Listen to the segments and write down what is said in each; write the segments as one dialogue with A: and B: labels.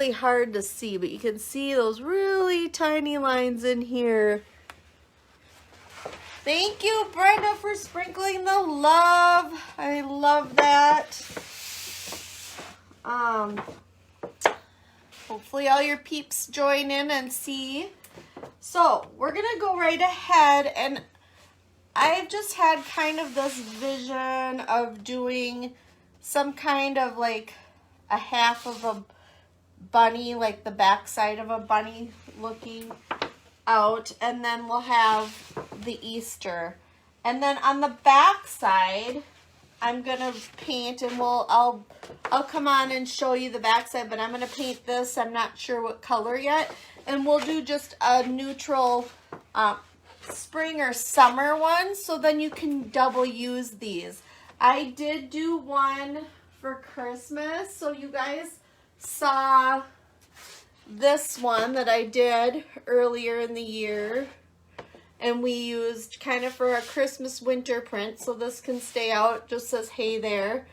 A: really hard to see, but you can see those really tiny lines in here. Thank you, Brenda, for sprinkling the love. I love that. Hopefully all your peeps join in and see. So we're gonna go right ahead, and I've just had kind of this vision of doing some kind of like a half of a bunny, like the back side of a bunny looking out, and then we'll have the Easter. And then on the back side, I'm gonna paint, and I'll come on and show you the back side, but I'm gonna paint this. I'm not sure what color yet, and we'll do just a neutral spring or summer one, so then you can double use these. I did do one for Christmas, so you guys saw this one that I did earlier in the year, and we used kind of for a Christmas winter print, so this can stay out. Just says hey there,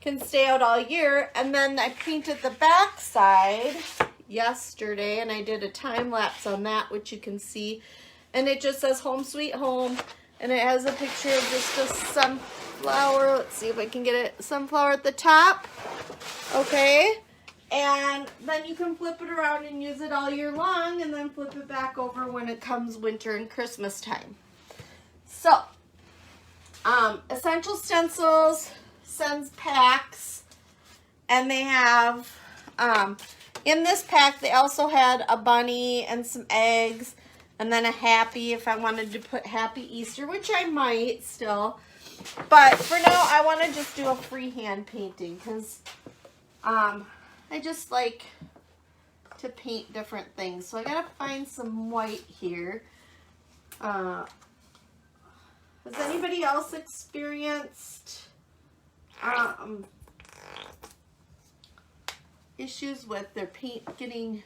A: can stay out all year. And then I painted the back side yesterday, and I did a time lapse on that, which you can see, and it just says home sweet home, and it has a picture of just a sunflower. Let's see if I can get it, sunflower at the top. Okay, and then you can flip it around and use it all year long, and then flip it back over when it comes winter and Christmas time. So Essential Stencils sends packs, and they have in this pack they also had a bunny and some eggs, and then a happy if I wanted to put happy Easter, which I might still. But for now, I want to just do a freehand painting, because I just like to paint different things. So I gotta find some white here. Has anybody else experienced issues with their paint getting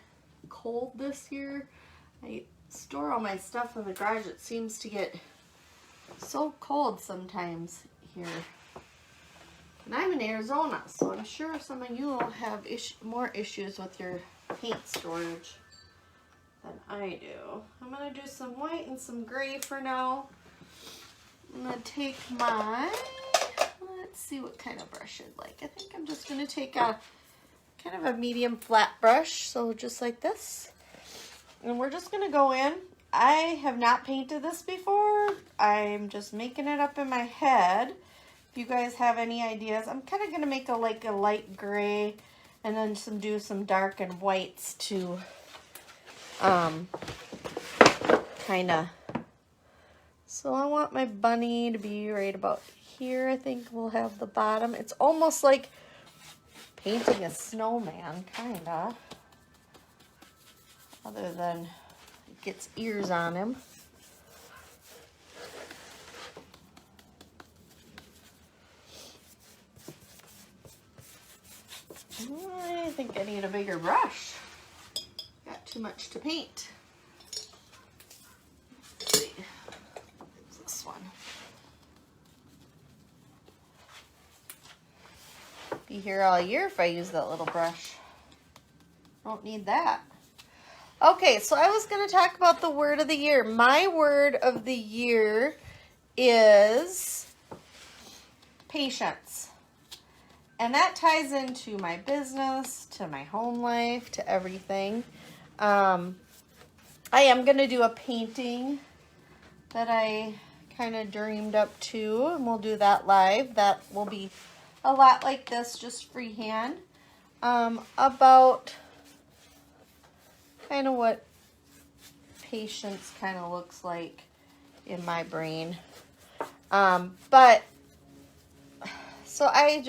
A: cold this year? I store all my stuff in the garage. It seems to get so cold sometimes here. And I'm in Arizona, so I'm sure some of you will have more issues with your paint storage than I do. I'm going to do some white and some gray for now. I'm going to take my, let's see what kind of brush I'd like. I think I'm just going to take a kind of a medium flat brush, so just like this. And we're just going to go in. I have not painted this before. I'm just making it up in my head. If you guys have any ideas, I'm kind of going to make a light gray, and then do some dark and whites to kind of. So I want my bunny to be right about here. I think we'll have the bottom. It's almost like painting a snowman, kind of. Other than it gets ears on him. I think I need a bigger brush. Got too much to paint. Let's see. This one. Be here all year if I use that little brush. Don't need that. Okay, so I was going to talk about the word of the year. My word of the year is patience. And that ties into my business, to my home life, to everything. I am going to do a painting that I kind of dreamed up to, and we'll do that live. That will be a lot like this, just freehand. About kind of what patience kind of looks like in my brain. But so I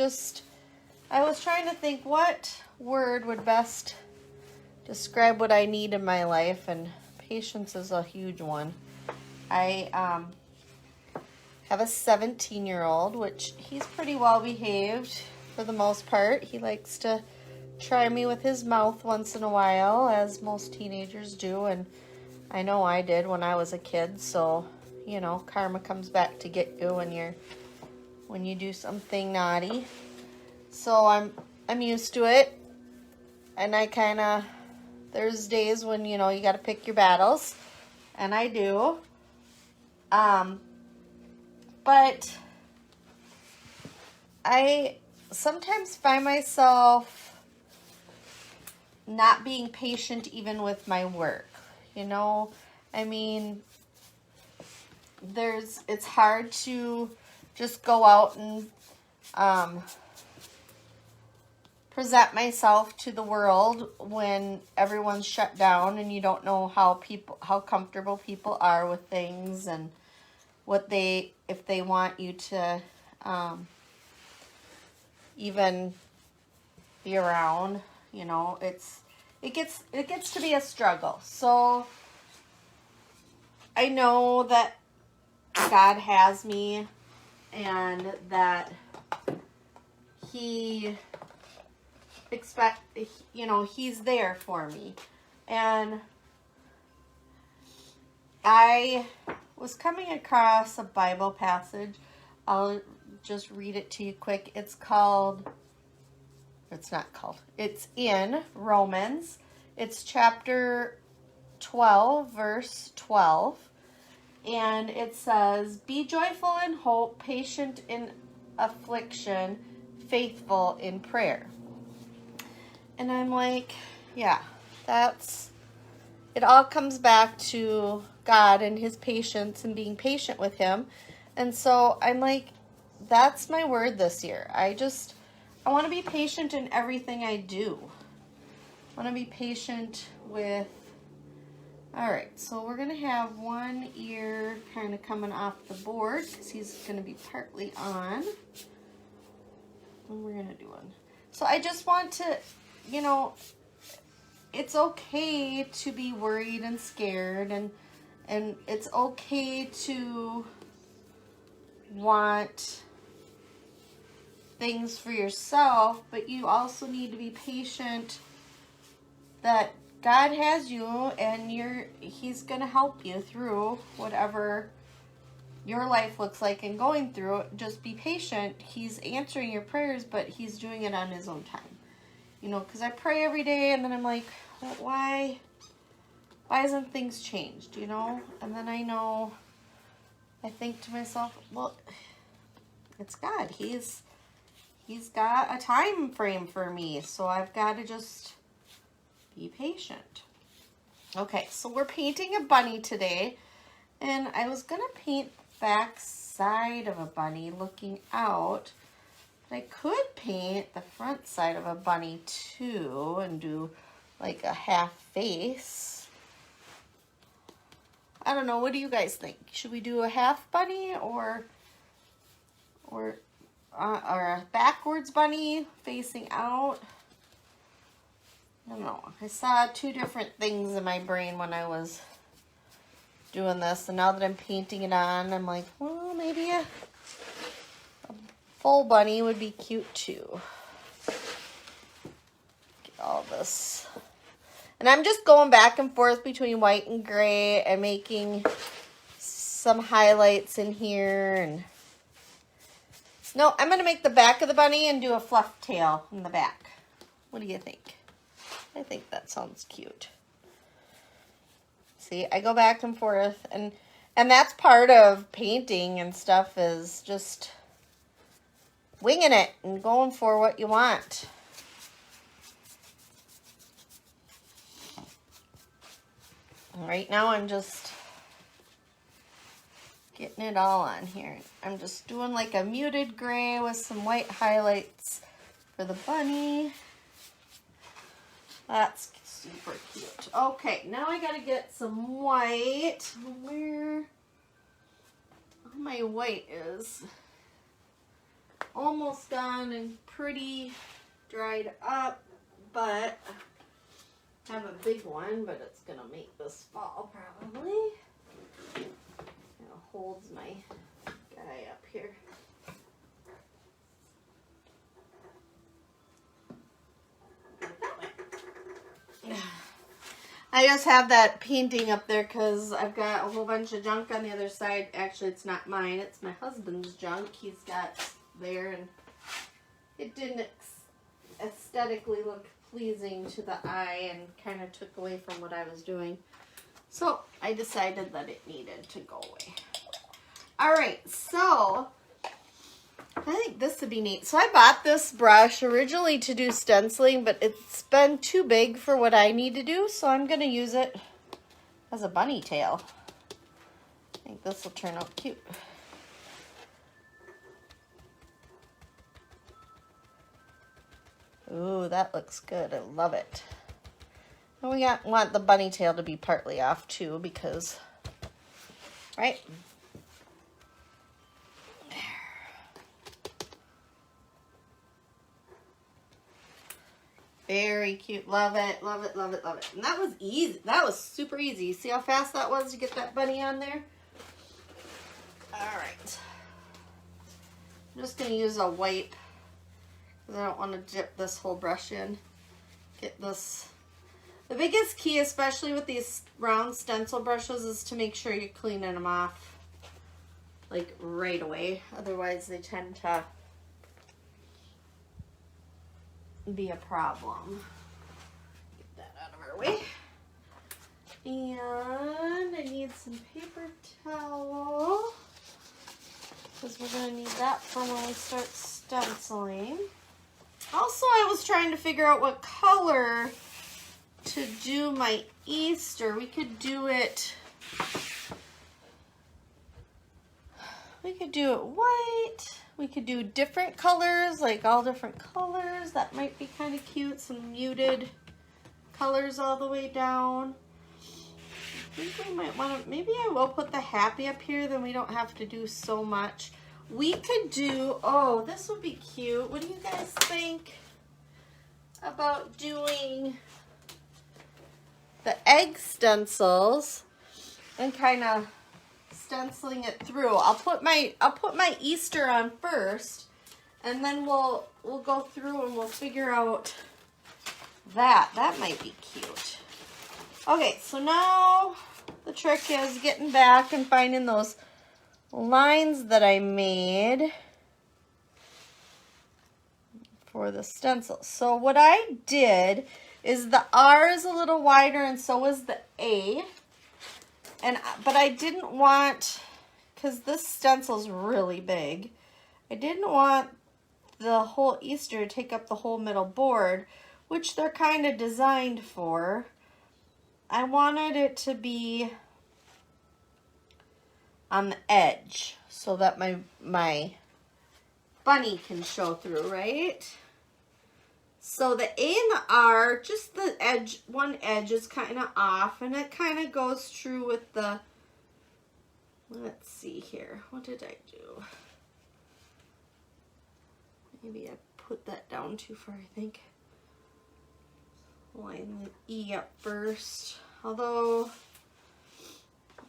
A: was trying to think what word would best describe what I need in my life, and patience is a huge one. I have a 17-year-old, which he's pretty well behaved for the most part. He likes to try me with his mouth once in a while, as most teenagers do, and I know I did when I was a kid. So, you know, karma comes back to get you when you do something naughty. So I'm used to it. And I kind of, there's days when, you know, you got to pick your battles. And I do. But I sometimes find myself not being patient even with my work. You know, I mean, it's hard to just go out and present myself to the world when everyone's shut down and you don't know how comfortable people are with things and if they want you to even be around. You know, it gets to be a struggle. So I know that God has me and that He He's there for me. And I was coming across a Bible passage. I'll just read it to you quick. It's in Romans. It's chapter 12, verse 12. And it says, "Be joyful in hope, patient in affliction, faithful in prayer." And I'm like, yeah, it all comes back to God and His patience and being patient with Him. And so I'm like, that's my word this year. I want to be patient in everything I do. I want to be patient with, all right, so we're going to have one ear kind of coming off the board because he's going to be partly on. And we're going to do one. So I just want to, you know, it's okay to be worried and scared, and it's okay to want things for yourself, but you also need to be patient that God has you and He's going to help you through whatever your life looks like and going through it. Just be patient. He's answering your prayers, but He's doing it on His own time. You know, because I pray every day and then I'm like, well, why hasn't things changed, you know? And then I think to myself, well, it's God. He's got a time frame for me, so I've got to just be patient. Okay, so we're painting a bunny today, and I was going to paint the back side of a bunny looking out. I could paint the front side of a bunny too and do like a half face. I don't know. What do you guys think? Should we do a half bunny or a backwards bunny facing out? I don't know. I saw two different things in my brain when I was doing this, and now that I'm painting it on, I'm like, well, maybe a full bunny would be cute too. Get all this. And I'm just going back and forth between white and gray and making some highlights in here. And no, I'm going to make the back of the bunny and do a fluff tail in the back. What do you think? I think that sounds cute. See, I go back and forth, and that's part of painting and stuff, is just winging it and going for what you want. Right now I'm just getting it all on here. I'm just doing like a muted gray with some white highlights for the bunny. That's super cute. Okay, now I gotta get some white. Where my white is almost done and pretty dried up, but I have a big one, but it's gonna make this fall probably. It holds my guy up here. I just have that painting up there because I've got a whole bunch of junk on the other side. Actually, it's not mine. It's my husband's junk. He's got there, and it didn't aesthetically look pleasing to the eye and kind of took away from what I was doing. So I decided that it needed to go away. All right, so I think this would be neat. So I bought this brush originally to do stenciling, but it's been too big for what I need to do, so I'm going to use it as a bunny tail. I think this will turn out cute. Ooh, that looks good. I love it. And we want the bunny tail to be partly off too because, right? There. Very cute. Love it, love it, love it, love it. And that was easy. That was super easy. See how fast that was to get that bunny on there? All right. I'm just going to use a wipe because I don't want to dip this whole brush in. Get this. The biggest key, especially with these round stencil brushes, is to make sure you're cleaning them off like right away. Otherwise, they tend to be a problem. Get that out of our way. And I need some paper towel because we're going to need that for when we start stenciling. Also, I was trying to figure out what color to do my Easter. We could do it white. We could do different colors, like all different colors. That might be kind of cute. Some muted colors all the way down. I think we might want to, maybe I will put the happy up here, then we don't have to do so much. We could do, oh, this would be cute. What do you guys think about doing the egg stencils and kind of stenciling it through? I'll put my Easter on first, and then we'll go through and we'll figure out that. That might be cute. Okay, so now the trick is getting back and finding those lines that I made for the stencil. So what I did is the R is a little wider and so is the A. But I didn't want, because this stencil is really big, I didn't want the whole Easter to take up the whole middle board, which they're kind of designed for. I wanted it to be on the edge so that my bunny can show through, right? So the A and the R, just the edge, one edge is kind of off, and it kind of goes through with the, let's see here, what did I do? Maybe I put that down too far, I think. Line the E up first, although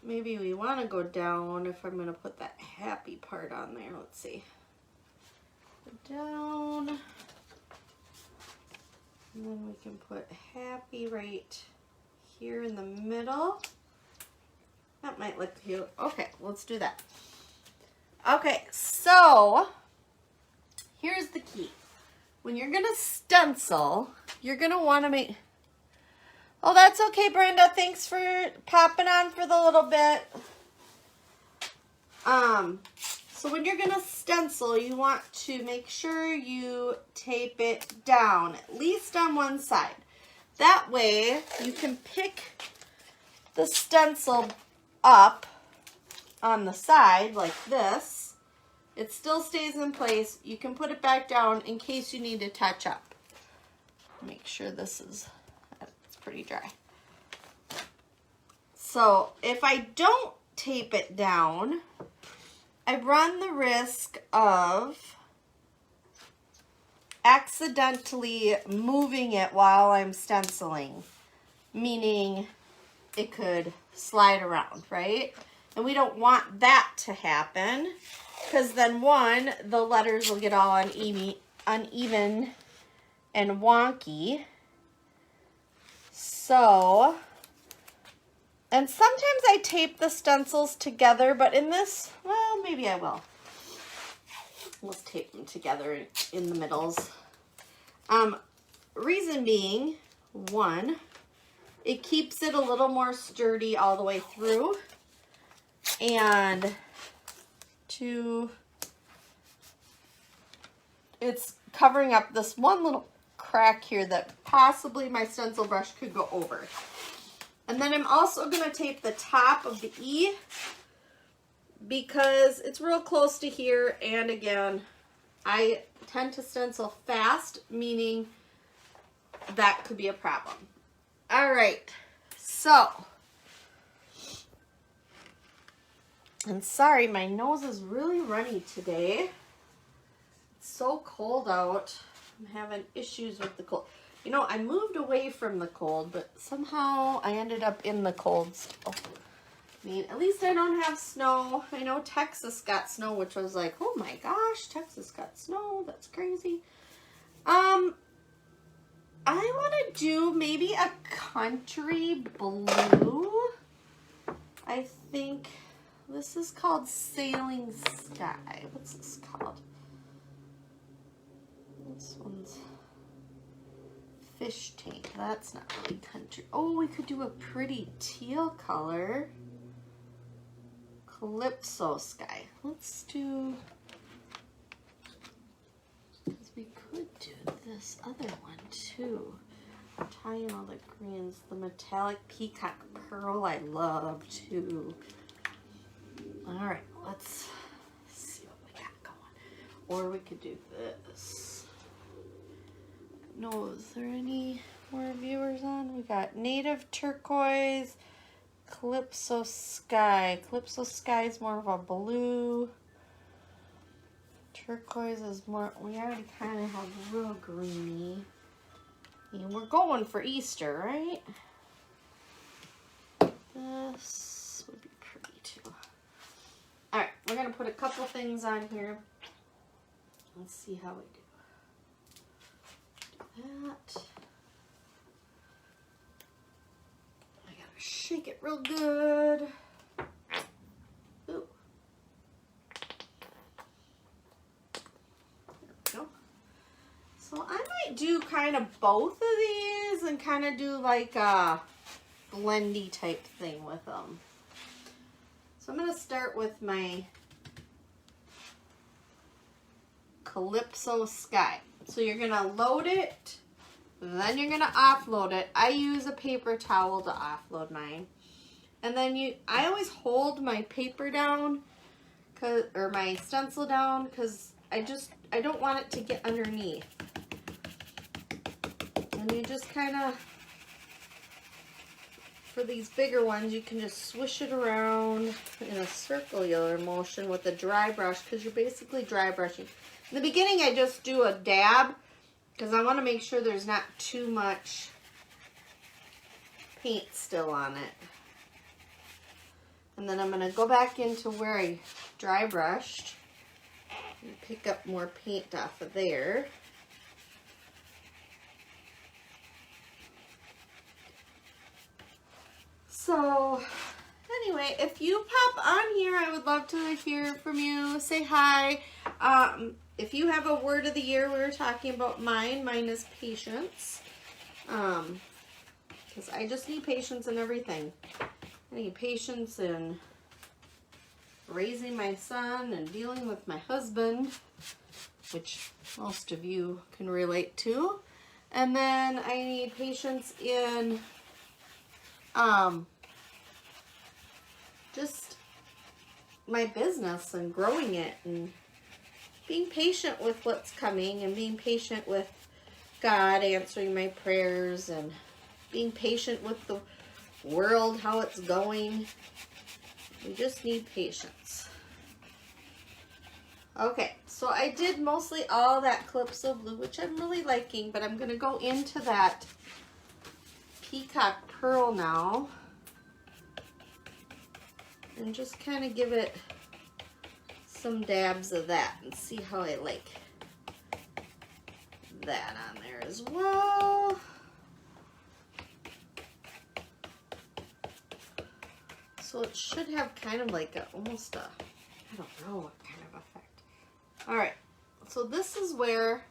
A: maybe we want to go down if I'm going to put that happy part on there. Let's see. Go down. And then we can put happy right here in the middle. That might look cute. Okay, let's do that. Okay, so here's the key. When you're going to stencil, you're going to want to make... Oh, that's okay, Brenda. Thanks for popping on for the little bit. So when you're going to stencil, you want to make sure you tape it down, at least on one side. That way, you can pick the stencil up on the side like this. It still stays in place. You can put it back down in case you need to touch up. Make sure this is, it's pretty dry. So if I don't tape it down, I run the risk of accidentally moving it while I'm stenciling, meaning it could slide around, right? And we don't want that to happen, because then one, the letters will get all uneven and wonky. So, and sometimes I tape the stencils together, but in this, well, maybe I will. Let's tape them together in the middles. reason being, one, it keeps it a little more sturdy all the way through. And two, it's covering up this one little crack here that possibly my stencil brush could go over. And then I'm also going to tape the top of the E because it's real close to here. And again, I tend to stencil fast, meaning that could be a problem. All right, so, and sorry, my nose is really runny today. It's so cold out. I'm having issues with the cold. You know, I moved away from the cold, but somehow I ended up in the cold. So, I mean, at least I don't have snow. I know Texas got snow, which was like, oh my gosh, Texas got snow. That's crazy. I want to do maybe a country blue. I think this is called Sailing Sky. What's this called? This one's Fish Tank. That's not really country. Oh, we could do a pretty teal color. Calypso Sky. Let's do, because we could do this other one too. Tie in all the greens. The metallic peacock pearl I love too. All right, let's see what we got going. Or we could do this. No, is there any more viewers on? We got Native Turquoise, Calypso Sky. Calypso Sky is more of a blue. Turquoise is more, we already kind of have real greeny. And we're going for Easter, right? This would be pretty too. All right, we're gonna put a couple things on here. Let's see how we do that. I gotta shake it real good. Ooh. So I might do kind of both of these and kind of do like a blendy type thing with them. So I'm going to start with my Calypso Sky. So you're going to load it, then you're going to offload it. I use a paper towel to offload mine. And then I always hold my paper down, or my stencil down, because I don't want it to get underneath. And you just kind of, for these bigger ones, you can just swish it around in a circular motion with a dry brush, because you're basically dry brushing. In the beginning, I just do a dab, because I want to make sure there's not too much paint still on it. And then I'm going to go back into where I dry brushed and pick up more paint off of there. So anyway, if you pop on here, I would love to hear from you. Say hi. If you have a word of the year, we were talking about mine. Mine is patience. Because I just need patience in everything. I need patience in raising my son and dealing with my husband, which most of you can relate to. And then I need patience in just my business and growing it and being patient with what's coming and being patient with God answering my prayers and being patient with the world, how it's going. We just need patience. Okay, so I did mostly all that Calypso blue, which I'm really liking, but I'm going to go into that peacock pearl now and just kind of give it some dabs of that and see how I like that on there as well. So it should have kind of like almost a, I don't know what kind of effect. All right, so this is where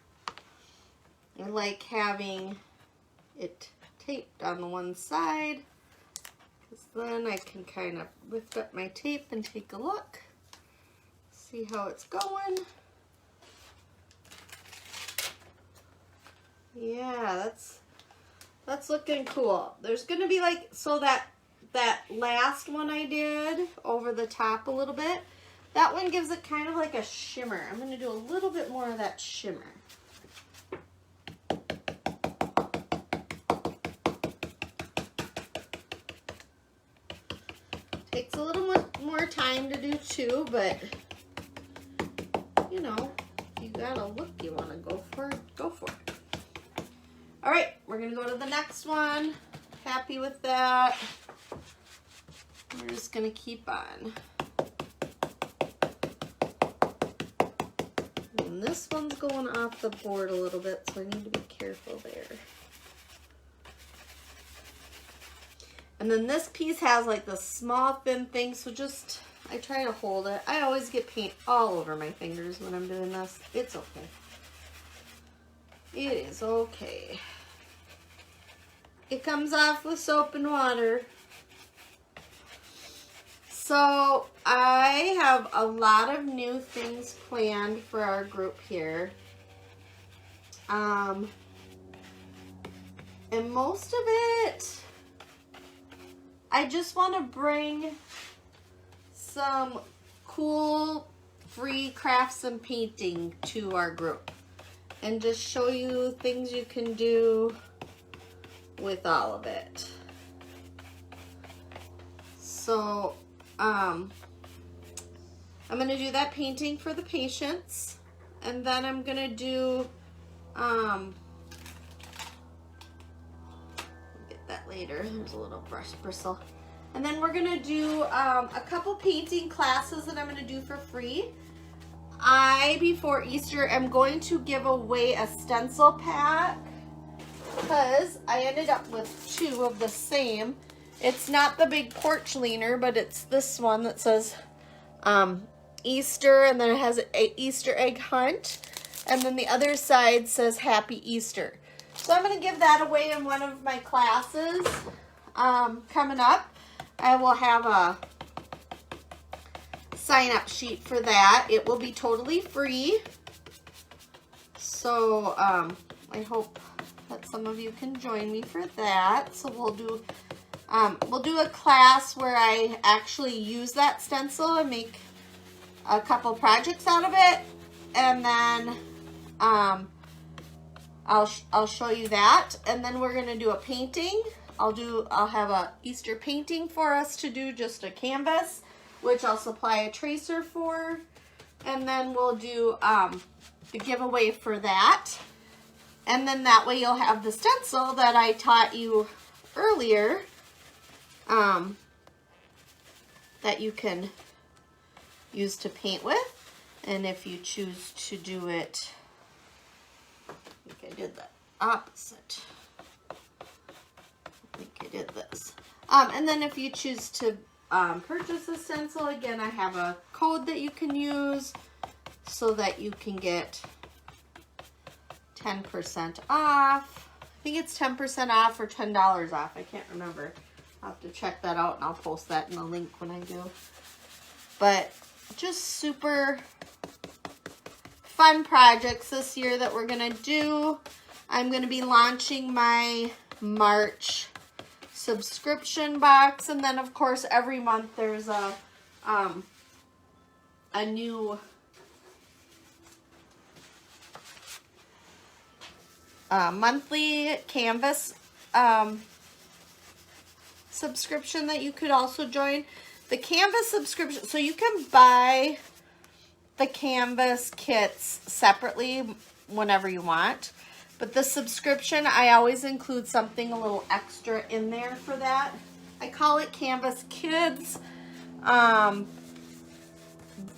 A: I like having it taped on the one side, because then I can kind of lift up my tape and take a look, see how it's going. Yeah, that's looking cool. There's gonna be like, so that last one I did over the top a little bit, that one gives it kind of like a shimmer. I'm gonna do a little bit more of that shimmer. Takes a little more time to do too, but you know, if you got a look you want to go for it, go for it. All right, we're gonna go to the next one. Happy with that. We're just gonna keep on. And this one's going off the board a little bit, so I need to be careful there. And then this piece has like the small thin thing, so just, I try to hold it. I always get paint all over my fingers when I'm doing this. It's okay. It is okay. It comes off with soap and water. So I have a lot of new things planned for our group here. And most of it, I just want to bring some cool free crafts and painting to our group and just show you things you can do with all of it. So I'm going to do that painting for the patients, and then I'm going to do get that later. There's a little brush bristle. And then we're gonna do a couple painting classes that I'm gonna do for free. Before Easter, am going to give away a stencil pack because I ended up with 2 of the same. It's not the big porch leaner, but it's this one that says Easter, and then it has an Easter egg hunt, and then the other side says Happy Easter. So I'm going to give that away in one of my classes coming up. I will have a sign-up sheet for that. It will be totally free. So I hope that some of you can join me for that. So we'll do a class where I actually use that stencil and make a couple projects out of it, and then I'll show you that, and then we're gonna do a painting. I'll have a Easter painting for us to do, just a canvas, which I'll supply a tracer for, and then we'll do the giveaway for that, and then that way you'll have the stencil that I taught you earlier that you can use to paint with. And if you choose to do it, I think I did the opposite. I think I did this. And then if you choose to purchase a stencil, again, I have a code that you can use so that you can get 10% off. I think it's 10% off or $10 off. I can't remember. I'll have to check that out, and I'll post that in the link when I do. But just super fun projects this year that we're gonna do. I'm gonna be launching my March subscription box, and then of course every month there's a new monthly canvas subscription that you could also join. The canvas subscription, so you can buy the canvas kits separately whenever you want, but the subscription, I always include something a little extra in there for that. I call it Canvas Kids,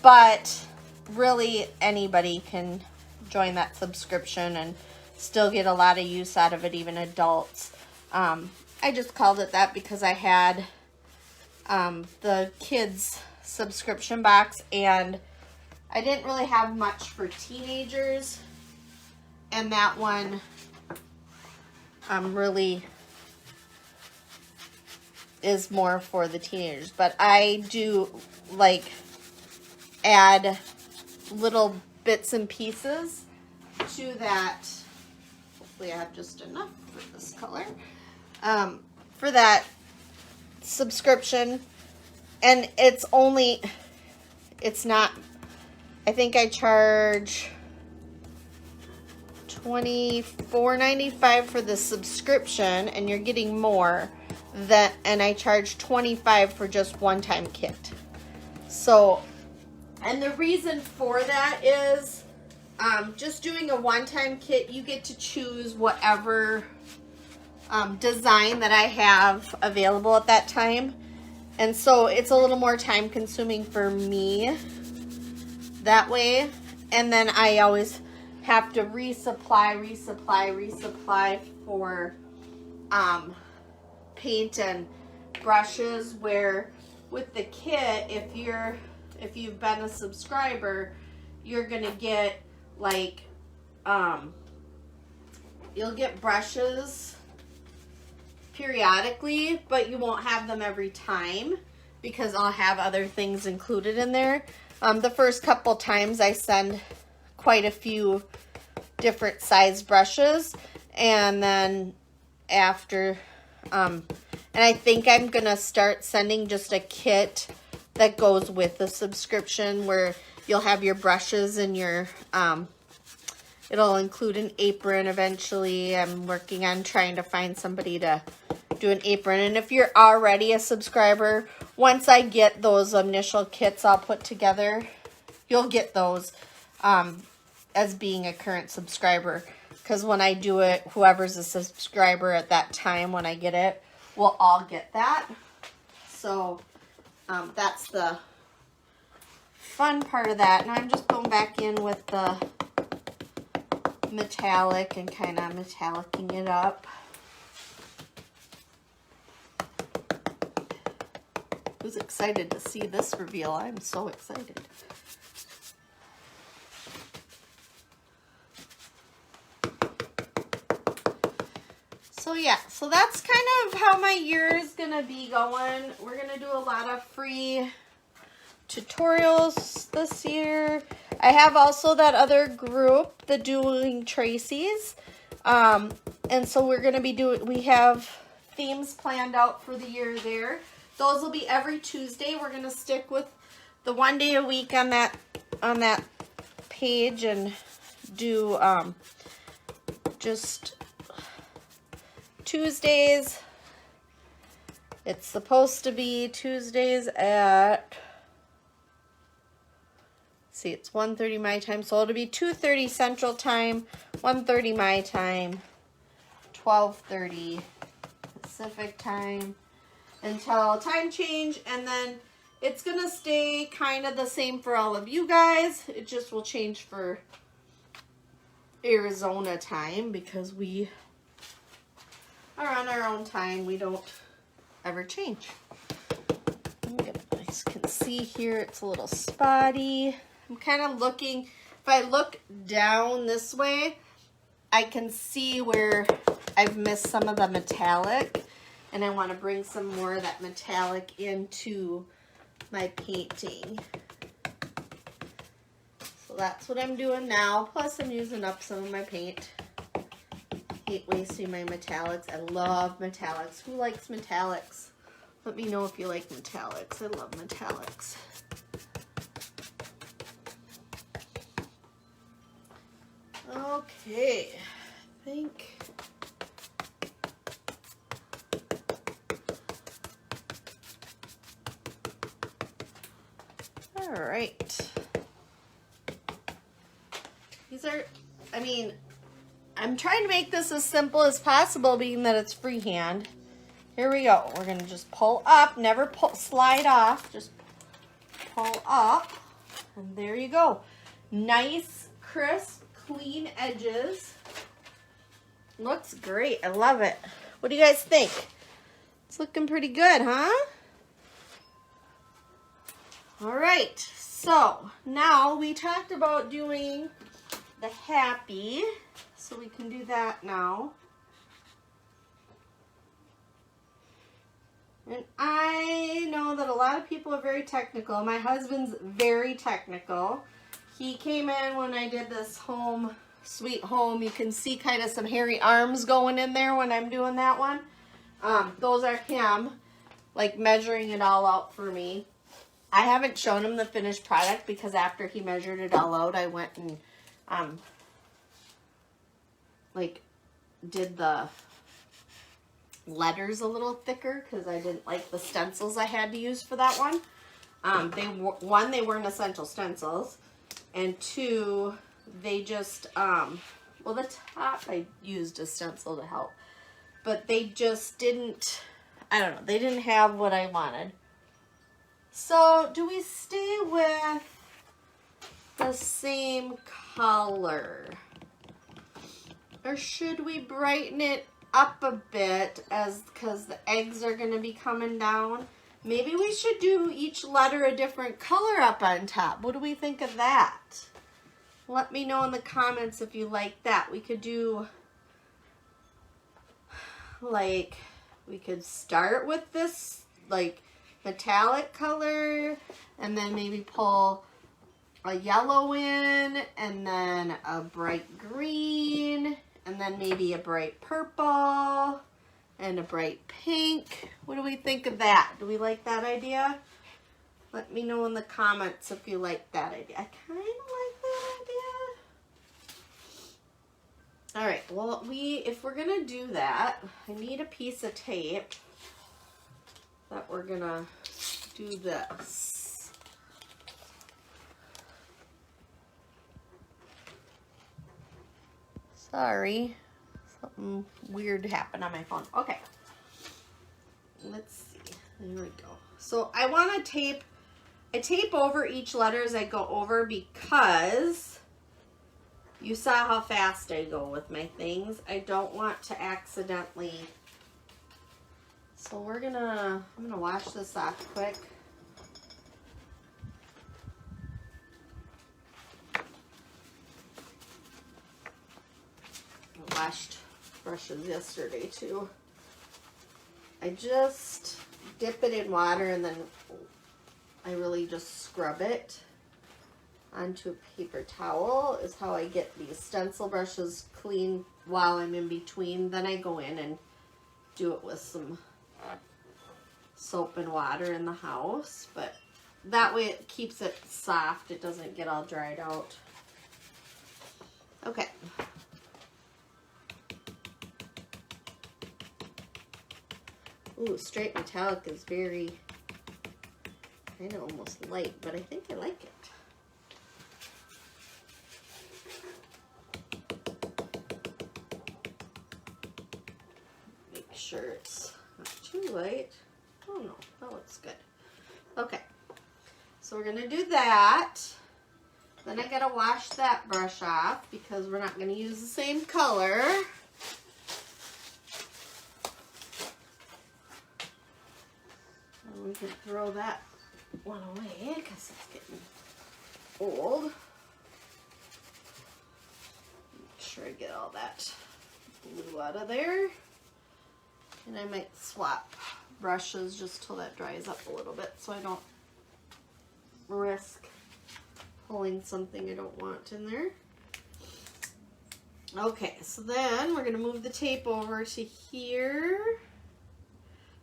A: but really anybody can join that subscription and still get a lot of use out of it, even adults. I just called it that because I had the kids subscription box, and I didn't really have much for teenagers, and that one really is more for the teenagers. But I do like add little bits and pieces to that. Hopefully I have just enough for this color. For that subscription. And it's not, I think I charge $24.95 for the subscription, and you're getting more and I charge $25 for just one-time kit. So, and the reason for that is just doing a one-time kit, you get to choose whatever design that I have available at that time. And so it's a little more time consuming for me that way. And then I always have to resupply for paint and brushes, where with the kit, if you've been a subscriber, you're gonna get like you'll get brushes periodically, but you won't have them every time because I'll have other things included in there. The first couple times I send quite a few different size brushes, and then after and I think I'm gonna start sending just a kit that goes with the subscription, where you'll have your brushes and your it'll include an apron eventually. I'm working on trying to find somebody to do an apron. And if you're already a subscriber, once I get those initial kits all put together, you'll get those as being a current subscriber. Because when I do it, whoever's a subscriber at that time when I get it, we'll all get that. So that's the fun part of that. Now I'm just going back in with the metallic and kind of metallicing it up. Who's excited to see this reveal? I'm so excited. So yeah, so that's kind of how my year is gonna be going. We're gonna do a lot of free tutorials this year. I have also that other group, the Doing Tracy's, and so we're gonna be we have themes planned out for the year there. Those will be every Tuesday. We're gonna stick with the 1 day a week on that page and do just Tuesdays. It's supposed to be Tuesdays at, see, it's 1:30 my time, so it'll be 2:30 Central Time, 1:30 my time, 12:30 Pacific Time, until time change. And then it's gonna stay kind of the same for all of you guys. It just will change for Arizona time because we are on our own time. We don't ever change. Let me get a nice, can see here it's a little spotty. I'm kind of looking, if I look down this way, I can see where I've missed some of the metallic, and I want to bring some more of that metallic into my painting. So that's what I'm doing now. Plus I'm using up some of my paint. Hate wasting my metallics. I love metallics. Who likes metallics? Let me know if you like metallics. I love metallics. Okay, I think all right. These are, I mean, I'm trying to make this as simple as possible, being that it's freehand. Here we go. We're going to just pull up, never slide off, just pull up, and there you go. Nice, crisp, clean edges. Looks great. I love it. What do you guys think? It's looking pretty good, huh? All right. So now we talked about doing the happy. So we can do that now. And I know that a lot of people are very technical. My husband's very technical. He came in when I did this home, sweet home. You can see kind of some hairy arms going in there when I'm doing that one. Those are him, like measuring it all out for me. I haven't shown him the finished product because after he measured it all out, I went and like did the letters a little thicker because I didn't like the stencils I had to use for that one. They weren't essential stencils, and two, they just well, the top I used a stencil to help, but they just didn't, I don't know, they didn't have what I wanted. So do we stay with the same color, or should we brighten it up a bit because the eggs are going to be coming down? Maybe we should do each letter a different color up on top. What do we think of that? Let me know in the comments if you like that. We could do, like, we could start with this like metallic color and then maybe pull a yellow in and then a bright green and then maybe a bright purple and a bright pink. What do we think of that? Do we like that idea? Let me know in the comments if you like that idea. I kind of like that idea. All right, well, if we're gonna do that, I need a piece of tape that we're gonna do this. Sorry, something weird happened on my phone. Okay, let's see. There we go. So I want to tape. I tape over each letter as I go over because you saw how fast I go with my things. I don't want to accidentally. So I'm gonna wash this off quick. I washed brushes yesterday too. I just dip it in water and then I really just scrub it onto a paper towel is how I get these stencil brushes clean while I'm in between. Then I go in and do it with some soap and water in the house, but that way it keeps it soft. It doesn't get all dried out. Okay. Ooh, straight metallic is very, kind of almost light, but I think I like it. Make sure it's not too light. Oh no, that looks good. Okay, so we're gonna do that. Then I gotta wash that brush off because we're not gonna use the same color. We can throw that one away because it's getting old. Make sure I get all that glue out of there. And I might swap brushes just till that dries up a little bit so I don't risk pulling something I don't want in there. Okay, so then we're going to move the tape over to here.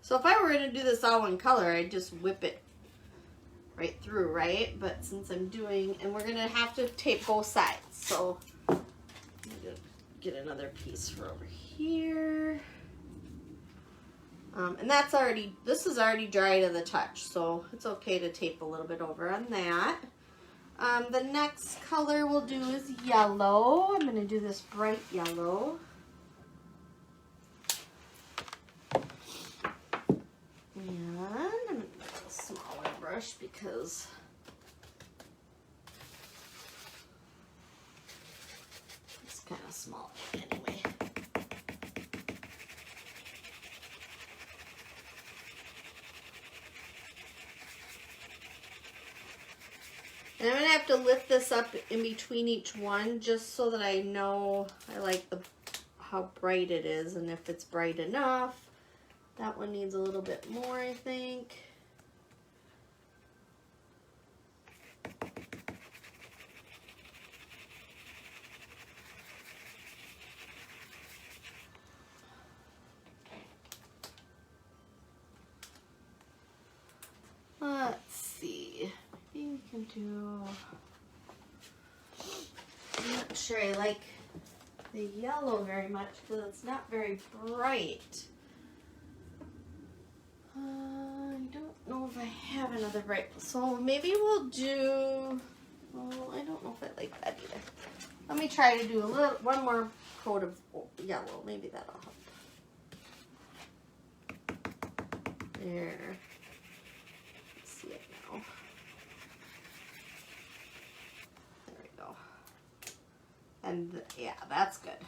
A: So if I were going to do this all one color, I'd just whip it right through, right? But since I'm doing, and we're going to have to tape both sides. So I'm going to get another piece for over here. And that's already, this is already dry to the touch, so it's okay to tape a little bit over on that. The next color we'll do is yellow. I'm going to do this bright yellow. And I'm going to get a smaller brush because it's kind of small anyway. And I'm going to have to lift this up in between each one just so that I know I like how bright it is, and if it's bright enough, That one needs a little bit more, I think. Let's see. Maybe we can do. I'm not sure I like the yellow very much because it's not very bright. I don't know if I have another bright, so maybe we'll do. Oh, I don't know if I like that either. Let me try to do one more coat of yellow. Maybe that'll help. There. Let's see it now. There we go. And yeah, that's good.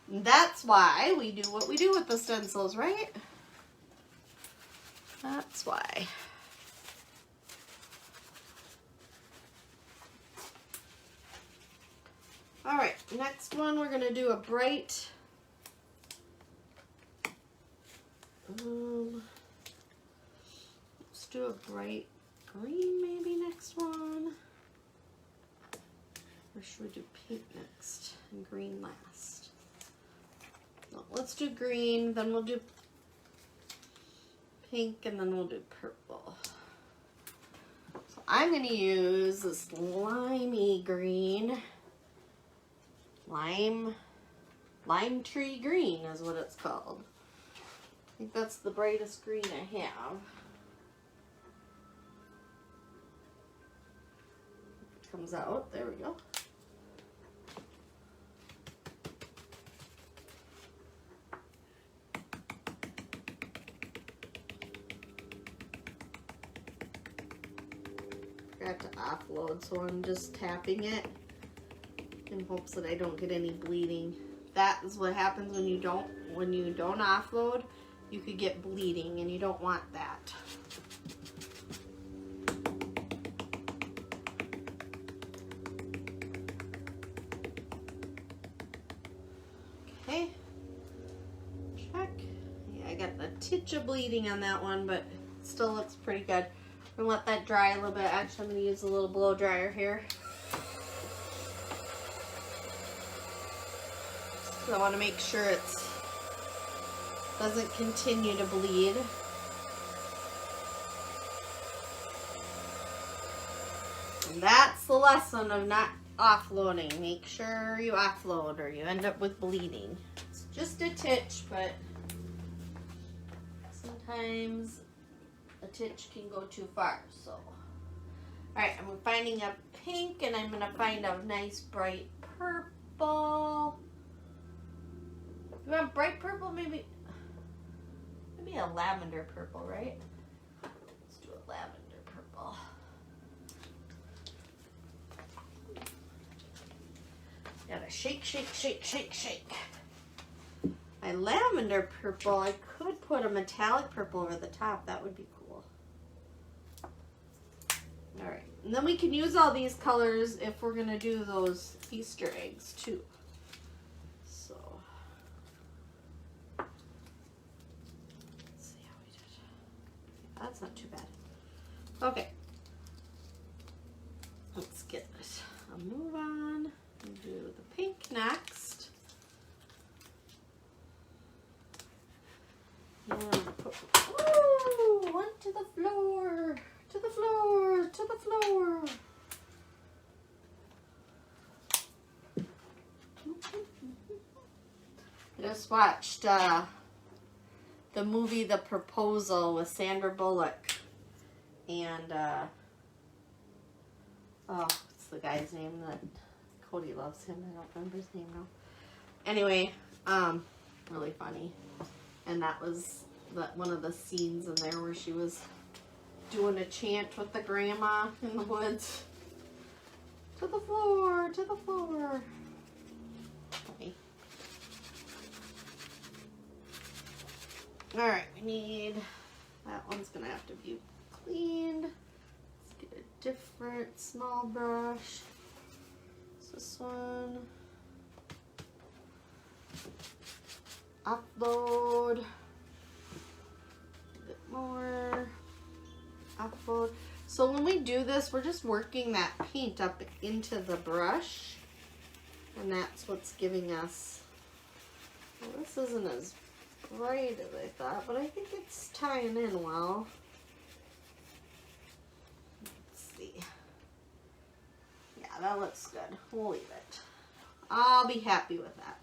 A: And that's why we do what we do with the stencils, right? That's why. All right, next one we're gonna do a bright. Let's do a bright green maybe next one. Or should we do pink next and green last? No, let's do green, then we'll do pink, and then we'll do purple. So I'm going to use this limey green. Lime tree green is what it's called. I think that's the brightest green I have. It comes out. There we go. Forgot to offload, so I'm just tapping it in hopes that I don't get any bleeding. That is what happens when you don't offload. You could get bleeding, and you don't want that. Okay. Check. Yeah, I got a titch of bleeding on that one, but it still looks pretty good. I'm gonna let that dry a little bit. Actually, I'm gonna use a little blow dryer here. So I want to make sure it doesn't continue to bleed. And that's the lesson of not offloading. Make sure you offload or you end up with bleeding. It's just a titch, but sometimes a titch can go too far. So, all right, I'm finding a pink, and I'm gonna find a nice bright purple. You want bright purple? Maybe a lavender purple, right? Let's do a lavender purple. Gotta shake, shake, shake, shake, shake. My lavender purple, I could put a metallic purple over the top. That would be cool. All right, and then we can use all these colors if we're gonna do those Easter eggs too. So, let's see how we did. That's not too bad. Okay, let's get this. I'll move on and do the pink next. Ooh, one to the floor, to the floor, to the floor. I just watched the movie The Proposal with Sandra Bullock and what's the guy's name that Cody loves him? I don't remember his name now. Anyway, really funny. And that was one of the scenes in there where she was doing a chant with the grandma in the woods. To the floor, to the floor. Okay. All right, we need, that one's gonna have to be cleaned. Let's get a different small brush. It's this one. Upload. more apple. So when we do this, we're just working that paint up into the brush, and that's what's giving us, well, this isn't as bright as I thought, but I think it's tying in well. Let's see. Yeah, that looks good. We'll leave it. I'll be happy with that.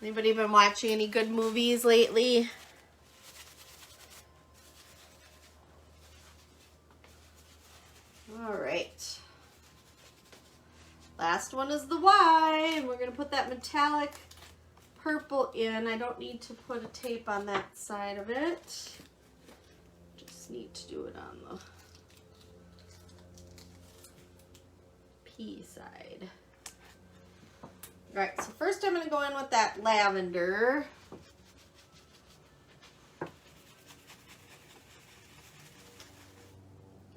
A: Anybody been watching any good movies lately? All right. Last one is the Y, and we're going to put that metallic purple in. I don't need to put a tape on that side of it. Just need to do it on the P side. All right, so first I'm going to go in with that lavender.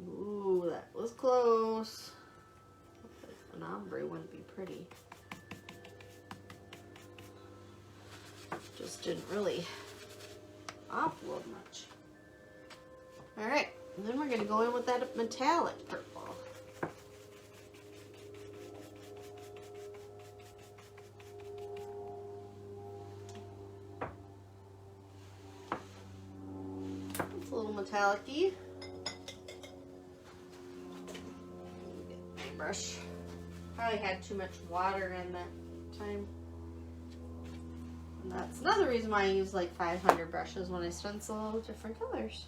A: Ooh, that was close. An ombre wouldn't be pretty. Just didn't really offload much. All right, and then we're going to go in with that metallic purple. It's a little metallic-y. Get my brush. Probably had too much water in that time. And that's another reason why I use like 500 brushes when I stencil different colors.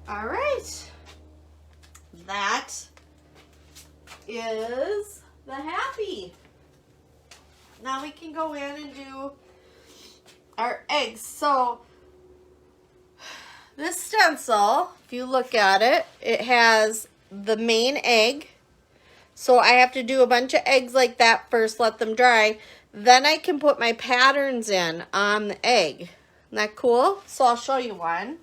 A: All right. That is the happy. Now we can go in and do our eggs. So this stencil, if you look at it, it has the main egg. So I have to do a bunch of eggs like that first, let them dry. Then I can put my patterns in on the egg. Isn't that cool? So I'll show you one.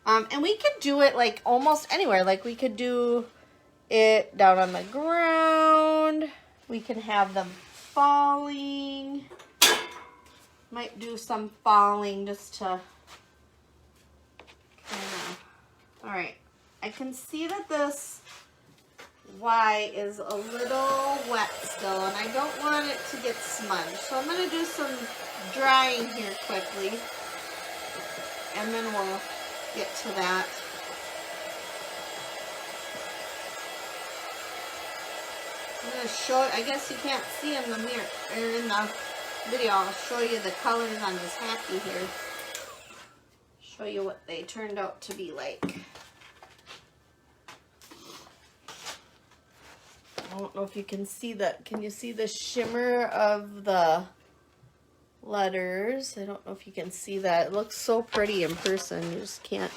A: And we could do it like almost anywhere. Like we could do it down on the ground. We can have them falling. Might do some falling just to all right. I can see that this Y is a little wet still, and I don't want it to get smudged. So I'm going to do some drying here quickly, and then we'll get to that. I'm going to show, I guess you can't see in the mirror, or in the video, I'll show you the colors on this happy here. Show you what they turned out to be like. I don't know if you can see that. Can you see the shimmer of the letters? I don't know if you can see that. It looks so pretty in person. You just can't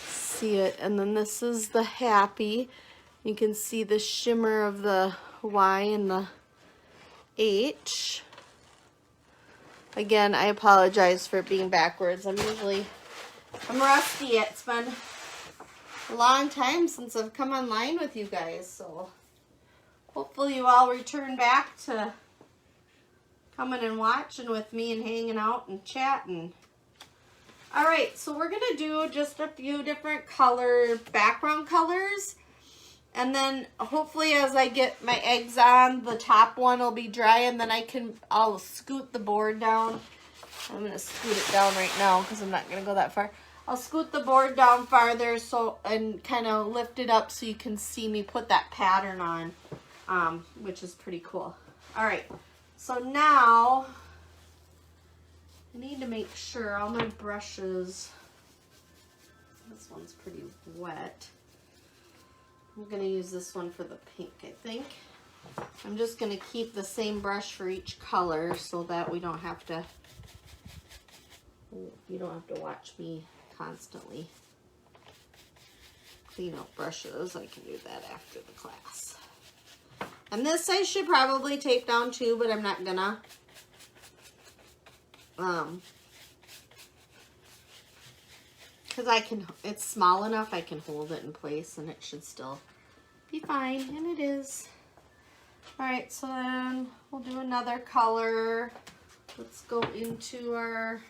A: see it. And then this is the happy. You can see the shimmer of the Y and the H. Again, I apologize for it being backwards. I'm rusty. It's been a long time since I've come online with you guys, so hopefully you all return back to coming and watching with me and hanging out and chatting. All right, so we're gonna do just a few different background colors, and then hopefully as I get my eggs on, the top one will be dry, and then I'll scoot the board down. I'm gonna scoot it down right now because I'm not gonna go that far. I'll scoot the board down farther and kind of lift it up so you can see me put that pattern on, which is pretty cool. All right, so now I need to make sure all my brushes, this one's pretty wet. I'm gonna use this one for the pink, I think. I'm just gonna keep the same brush for each color so that you don't have to watch me constantly clean out brushes. I can do that after the class. And this I should probably tape down too, but I'm not gonna. Because it's small enough I can hold it in place and it should still be fine, and it is. All right, so then we'll do another color. Let's go into our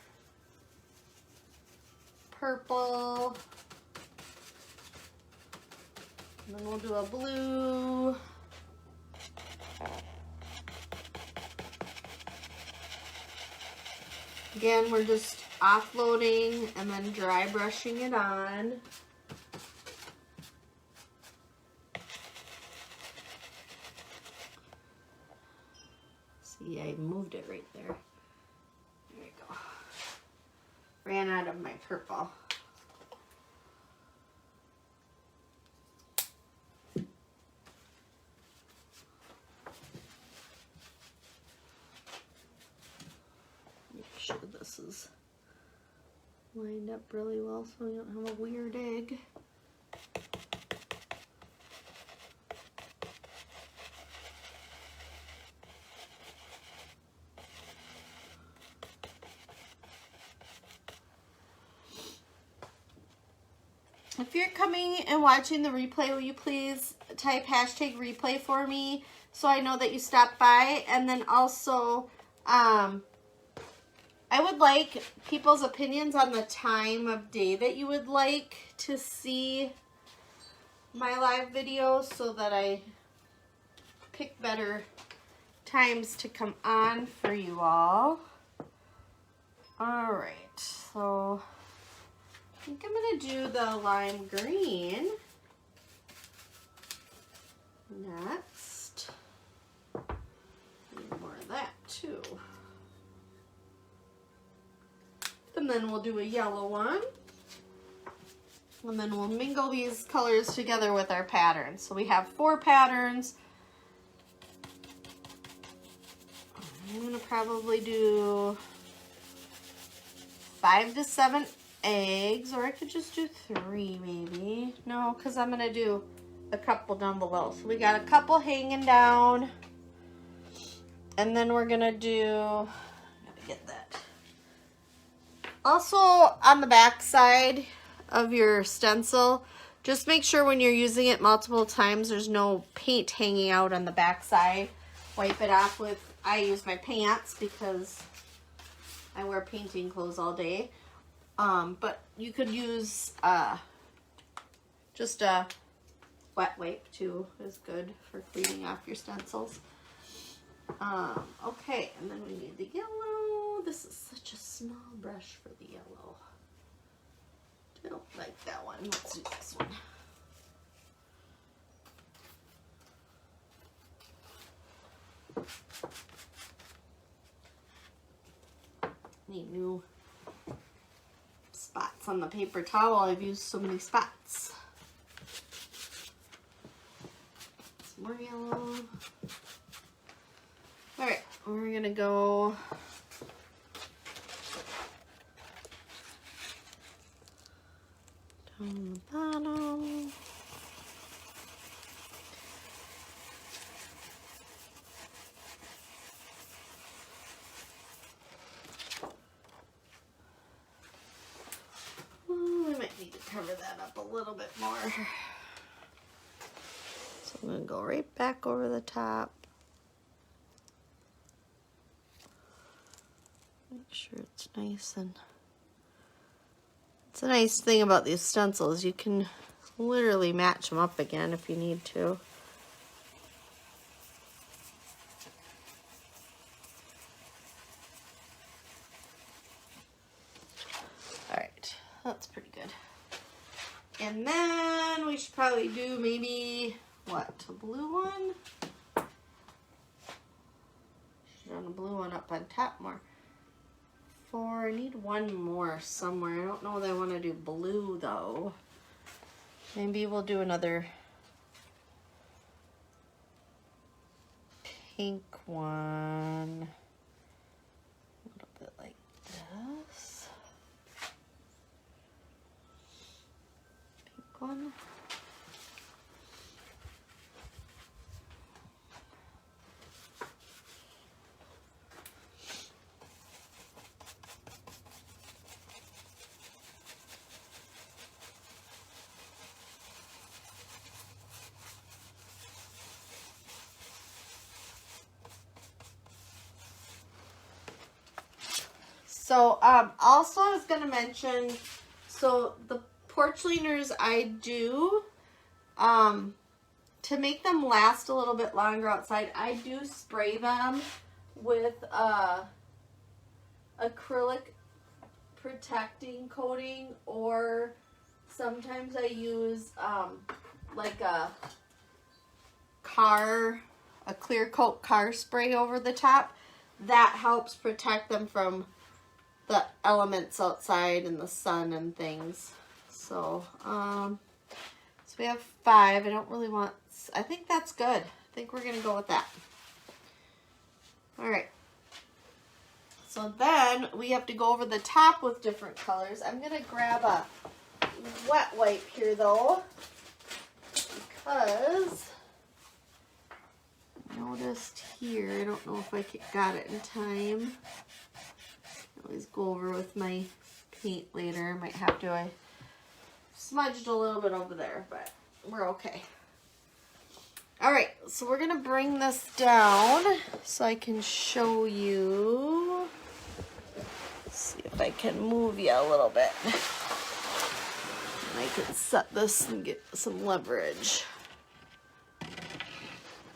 A: purple. And then we'll do a blue. Again, we're just offloading and then dry brushing it on. See, I moved it right there. There we go. Ran out of my purple. Make sure this is lined up really well so we don't have a weird egg. If you're coming and watching the replay, will you please type hashtag replay for me so I know that you stopped by? And then also, I would like people's opinions on the time of day that you would like to see my live videos so that I pick better times to come on for you all. All right, so I think I'm going to do the lime green next. Need more of that too. And then we'll do a yellow one. And then we'll mingle these colors together with our patterns. So we have 4 patterns. I'm going to probably do 5 to 7 eggs, or I could just do 3 maybe. No, because I'm going to do a couple down below. So we got a couple hanging down. And then we're going to do, gotta get that. Also on the back side of your stencil, just make sure when you're using it multiple times there's no paint hanging out on the back side. Wipe it off with, I use my pants because I wear painting clothes all day. But you could use just a wet wipe too, is good for cleaning off your stencils. Okay, and then we need the yellow. This is such a small brush for the yellow. I don't like that one. Let's do this one. Need new spots on the paper towel. I've used so many spots. Some more yellow. Alright, we're gonna go down the bottom. We might need to cover that up a little bit more. So I'm going to go right back over the top. Make sure it's nice, and it's a nice thing about these stencils. You can literally match them up again if you need to. Alright, that's pretty good. And then we should probably do maybe, what, a blue one? Should run a blue one up on top more. I need one more somewhere. I don't know that I want to do blue though. Maybe we'll do another pink one. A little bit like this. Pink one. So, also I was going to mention, so the porch leaners I do, to make them last a little bit longer outside, I do spray them with acrylic protecting coating, or sometimes I use like a clear coat car spray over the top. That helps protect them from the elements outside and the sun and things. So, so we have 5. I don't really want, I think that's good. I think we're going to go with that. All right. So then we have to go over the top with different colors. I'm going to grab a wet wipe here though, because I noticed here, I don't know if I got it in time. I always go over with my paint later. Might have to. I smudged a little bit over there, but we're okay. All right, so we're gonna bring this down so I can show you. Let's see if I can move you a little bit. And I can set this and get some leverage.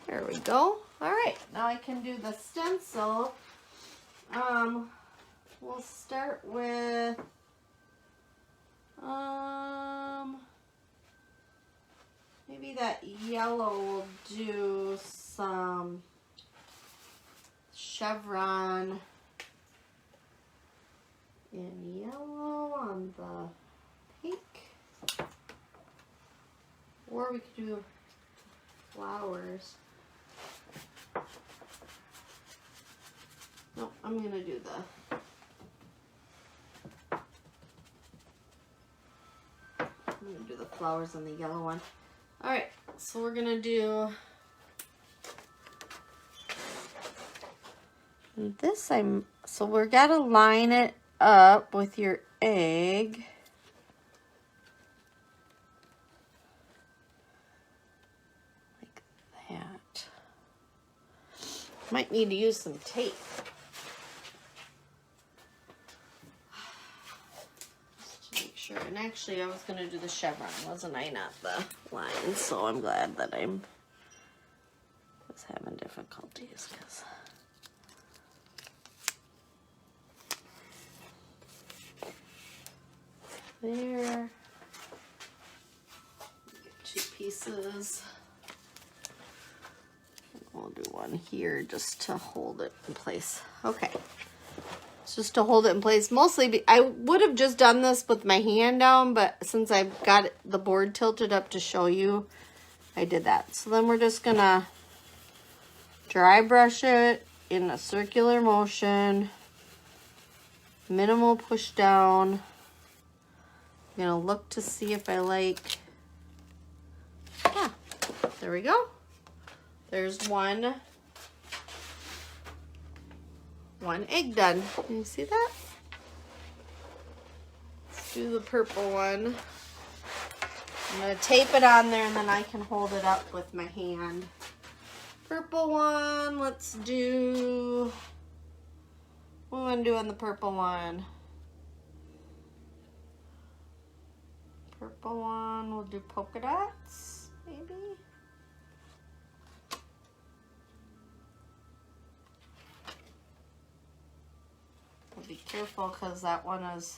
A: There we go. All right, now I can do the stencil. We'll start with maybe that yellow will do some chevron in yellow on the pink. Or we could do flowers. No, I'm gonna do the flowers on the yellow one. All right, so we're gonna do this. So we're gotta line it up with your egg. Like that. Might need to use some tape. Sure. And actually, I was going to do the chevron, wasn't I? Not the line. So I'm glad that I was having difficulties. Cause there. Get 2 pieces. And we'll do one here just to hold it in place. Okay. Just to hold it in place. Mostly, I would have just done this with my hand down, but since I've got the board tilted up to show you, I did that. So then we're just gonna dry brush it in a circular motion, minimal push down. I'm gonna look to see if I like, yeah, there we go. There's one egg done. Can you see that? Let's do the purple one. I'm going to tape it on there and then I can hold it up with my hand. Purple one, let's do, what am I doing the purple one? Purple one, we'll do polka dots, maybe? Be careful because that one is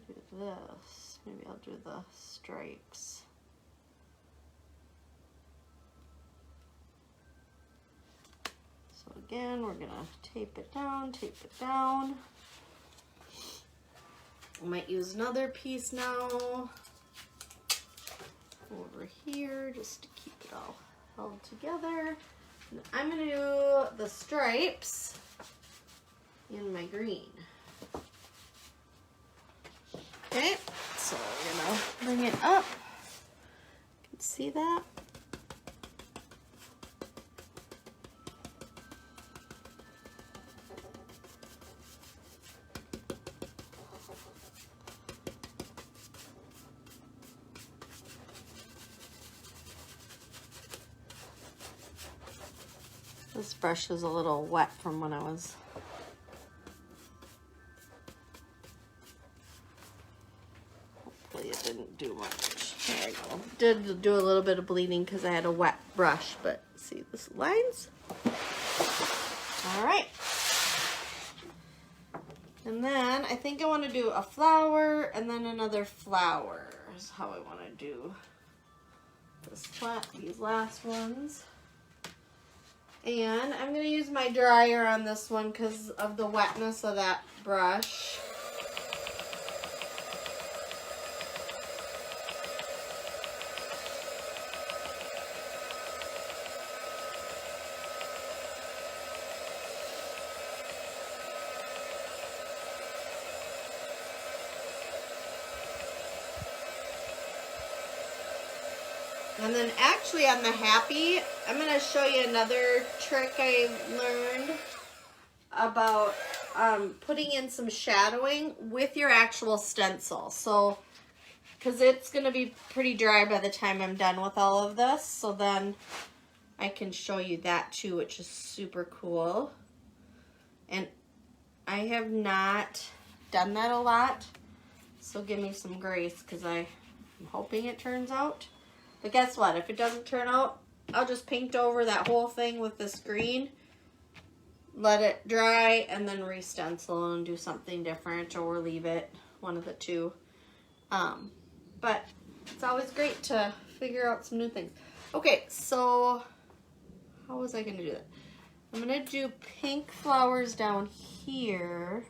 A: do this. Maybe I'll do the stripes. So again, we're gonna tape it down, tape it down. I might use another piece now over here just to keep it all held together. I'm going to do the stripes in my green. Okay, so we're going to bring it up. You can see that. This brush is a little wet from when I was... Hopefully it didn't do much. There I go. Did do a little bit of bleeding because I had a wet brush, but see the lines? All right. And then I think I want to do a flower and then another flower is how I want to do these last ones. And I'm going to use my dryer on this one because of the wetness of that brush. And then actually on the Happy, I'm going to show you another trick I learned about putting in some shadowing with your actual stencil. So, because it's going to be pretty dry by the time I'm done with all of this. So then I can show you that too, which is super cool. And I have not done that a lot. So give me some grace because I'm hoping it turns out. But guess what? If it doesn't turn out, I'll just paint over that whole thing with this green, let it dry, and then re-stencil and do something different or leave it, one of the two. But it's always great to figure out some new things. Okay, so how was I going to do that? I'm going to do pink flowers down here.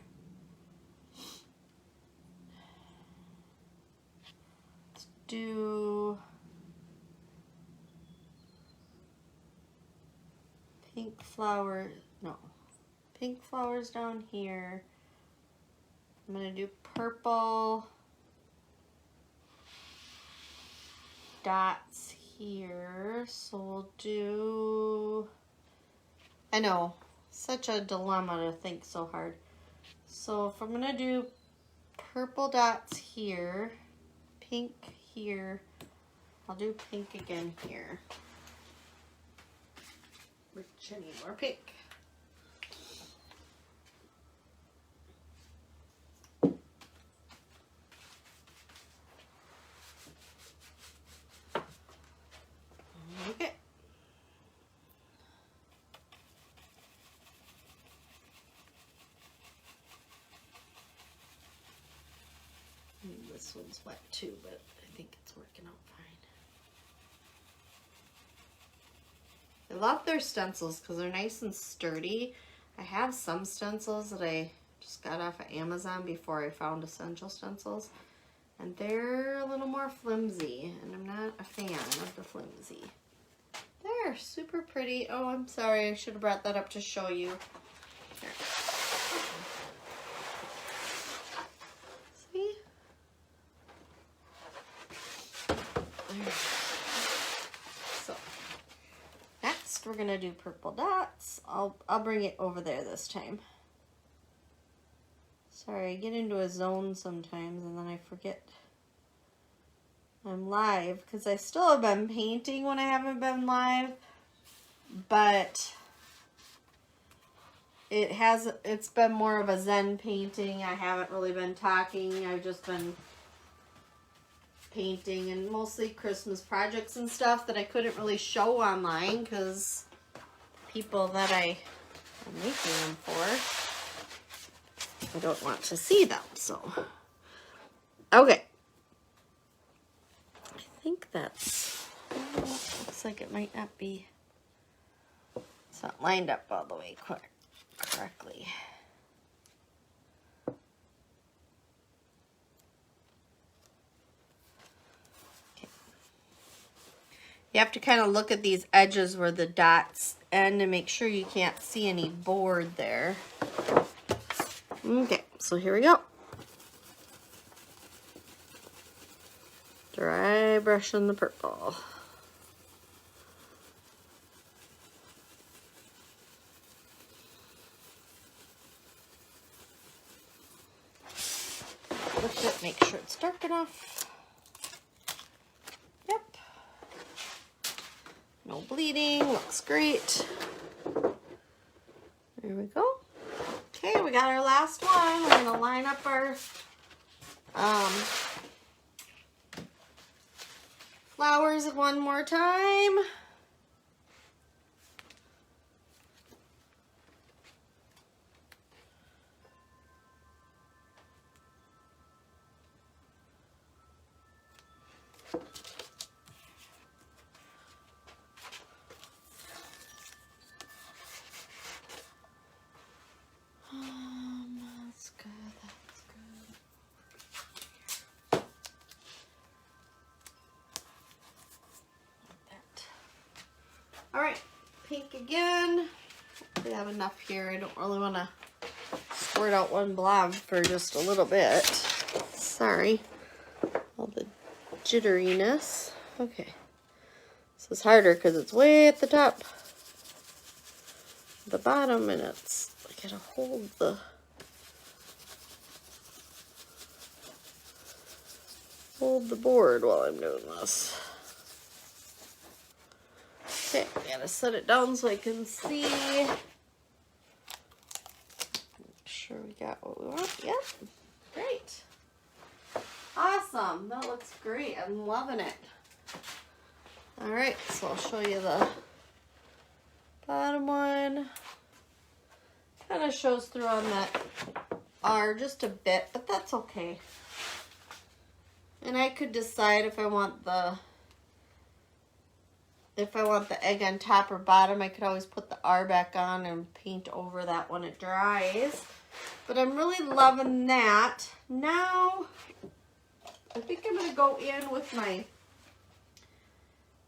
A: Let's do... pink flowers down here. I'm going to do purple dots here. So we'll do, I know, such a dilemma to think so hard. So if I'm going to do purple dots here, pink here, I'll do pink again here. Which I need more pink. Okay. This one's wet too, but I think it's working out fine. I love their stencils because they're nice and sturdy. I have some stencils that I just got off of Amazon before I found Essential Stencils. And they're a little more flimsy, and I'm not a fan of the flimsy. They're super pretty. Oh, I'm sorry. I should have brought that up to show you. Here. See? There. So, next we're gonna do purple dots. I'll bring it over there this time. Sorry, I get into a zone sometimes and then I forget I'm live because I still have been painting when I haven't been live, but it's been more of a zen painting. I haven't really been talking. I've just been painting and mostly Christmas projects and stuff that I couldn't really show online because people that I am making them for, I don't want to see them, so. Okay. I think that's, looks like it might not be, it's not lined up all the way correctly. Okay. You have to kind of look at these edges where the dots end to make sure you can't see any board there. Okay, so here we go. Dry brush on the purple. Push it, make sure it's dark enough. Yep. No bleeding, looks great. got our last one. We're gonna line up our flowers one more time. That's good, that's good. That. All right, pink again. We have enough here. I don't really want to squirt out one blob for just a little bit. Sorry, all the jitteriness. Okay, this is harder because it's way at the top, the bottom, and it's I gotta hold the board while I'm doing this. Okay, I gotta set it down so I can see. Make sure we got what we want. Yep, great. Awesome, that looks great. I'm loving it. All right, so I'll show you the bottom one. Kind of shows through on that R just a bit, but that's okay. And I could decide if I want the egg on top or bottom. I could always put the R back on and paint over that when it dries. But I'm really loving that. Now, I think I'm going to go in with my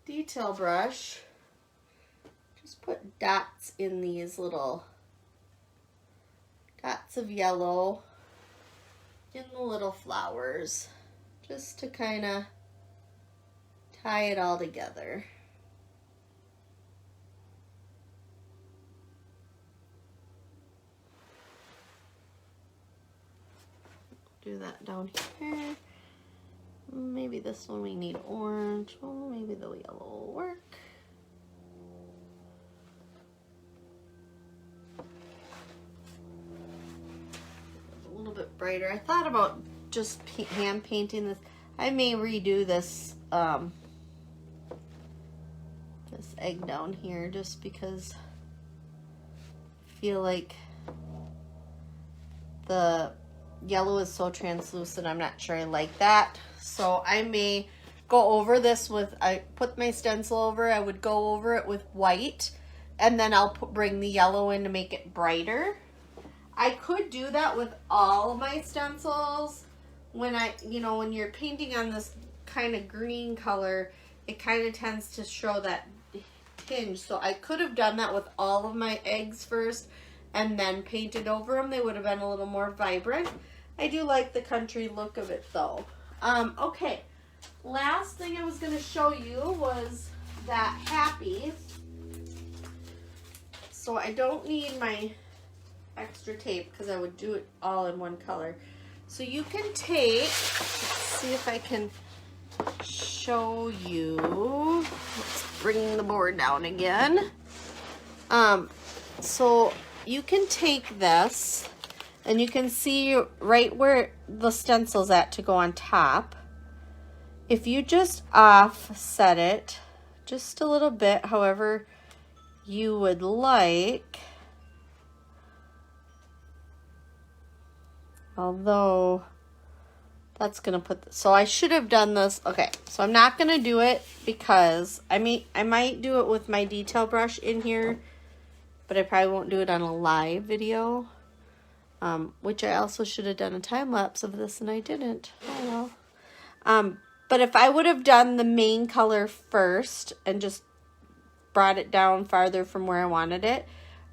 A: detail brush. Just put dots in these little dots of yellow in the little flowers, just to kind of tie it all together. Do that down here. Maybe this one we need orange. Oh, maybe the yellow will work. A little bit brighter. I thought about just hand painting this. I may redo this this egg down here just because I feel like the yellow is so translucent. I'm not sure I like that. So I may go over this with, I put my stencil over, I would go over it with white, and then I'll bring the yellow in to make it brighter. I could do that with all of my stencils. When when you're painting on this kind of green color, it kind of tends to show that tinge. So I could have done that with all of my eggs first and then painted over them. They would have been a little more vibrant. I do like the country look of it though. Okay, last thing I was going to show you was that happy. So I don't need my extra tape because I would do it all in one color. So you can take, let's see if I can show you. Let's bring the board down again. So you can take this and you can see right where the stencil's at to go on top. If you just offset it just a little bit, however you would like, although that's gonna put, so I should have done this. Okay, so I'm not gonna do it because I might do it with my detail brush in here, but I probably won't do it on a live video, which I also should have done a time lapse of this and I didn't. Oh well. But if I would have done the main color first and just brought it down farther from where I wanted it,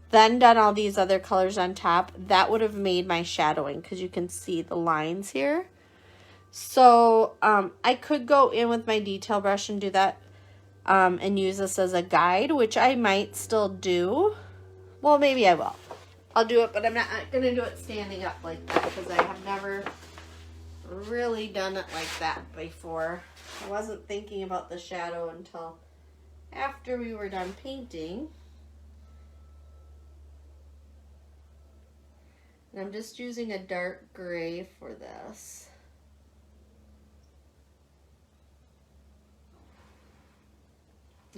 A: then done all these other colors on top, that would have made my shadowing because you can see the lines here. So I could go in with my detail brush and do that and use this as a guide, which I might still do. Well, maybe I will. I'll do it, but I'm not going to do it standing up like that because I have never really done it like that before. I wasn't thinking about the shadow until after we were done painting. And I'm just using a dark gray for this.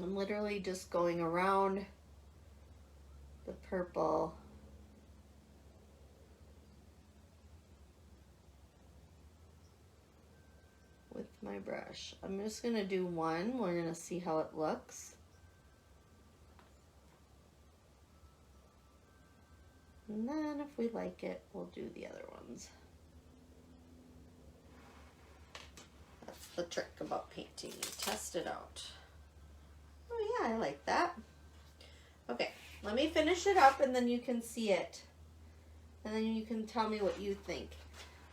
A: I'm literally just going around the purple with my brush. I'm just going to do one. We're going to see how it looks. And then if we like it, we'll do the other ones. That's the trick about painting. You test it out. Oh yeah, I like that. Okay, let me finish it up and then you can see it. And then you can tell me what you think.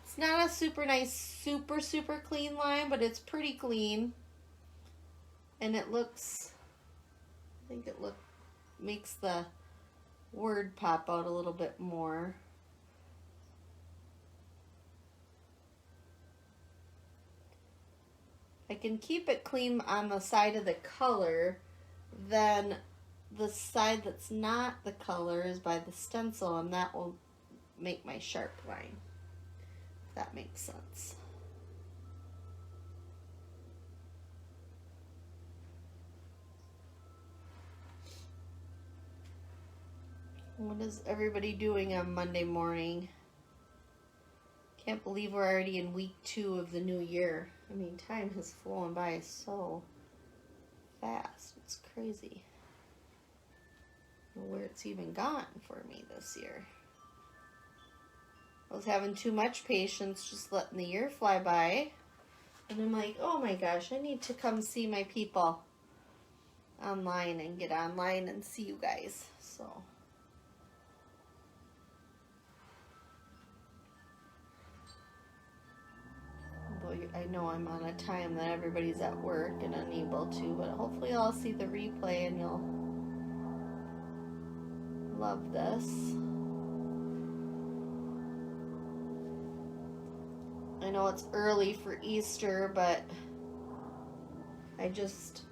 A: It's not a super nice, super clean line, but it's pretty clean. And it looks, I think it makes the word pop out a little bit more. I can keep it clean on the side of the color, then the side that's not the color is by the stencil, and that will make my sharp line, if that makes sense. What is everybody doing on Monday morning? Can't believe we're already in week 2 of the new year. I mean, time has flown by so fast. It's crazy. I don't know where it's even gone for me this year. I was having too much patience just letting the year fly by. And I'm like, oh my gosh, I need to come see my people online and get online and see you guys. So... I know I'm on a time that everybody's at work and unable to, but hopefully I'll see the replay and you'll love this. I know it's early for Easter, but I just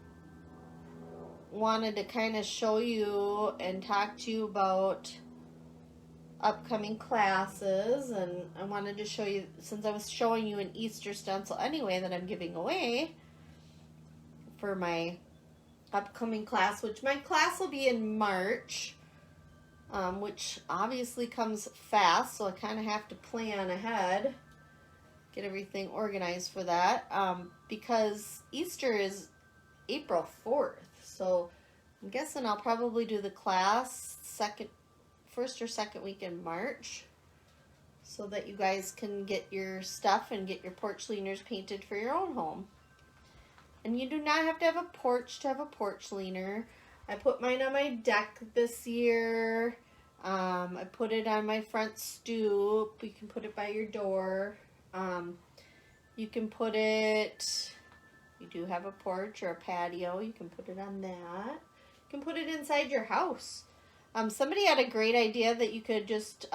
A: wanted to kind of show you and talk to you about upcoming classes, and I wanted to show you, since I was showing you an Easter stencil anyway that I'm giving away for my upcoming class, which my class will be in March, which obviously comes fast, so I kind of have to plan ahead, get everything organized for that, because Easter is April 4th, so I'm guessing I'll probably do the class first or second week in March, so that you guys can get your stuff and get your porch leaners painted for your own home. And you do not have to have a porch to have a porch leaner. I put mine on my deck this year. I put it on my front stoop. You can put it by your door. You can put it, you do have a porch or a patio, you can put it on that. You can put it inside your house. Somebody had a great idea that you could just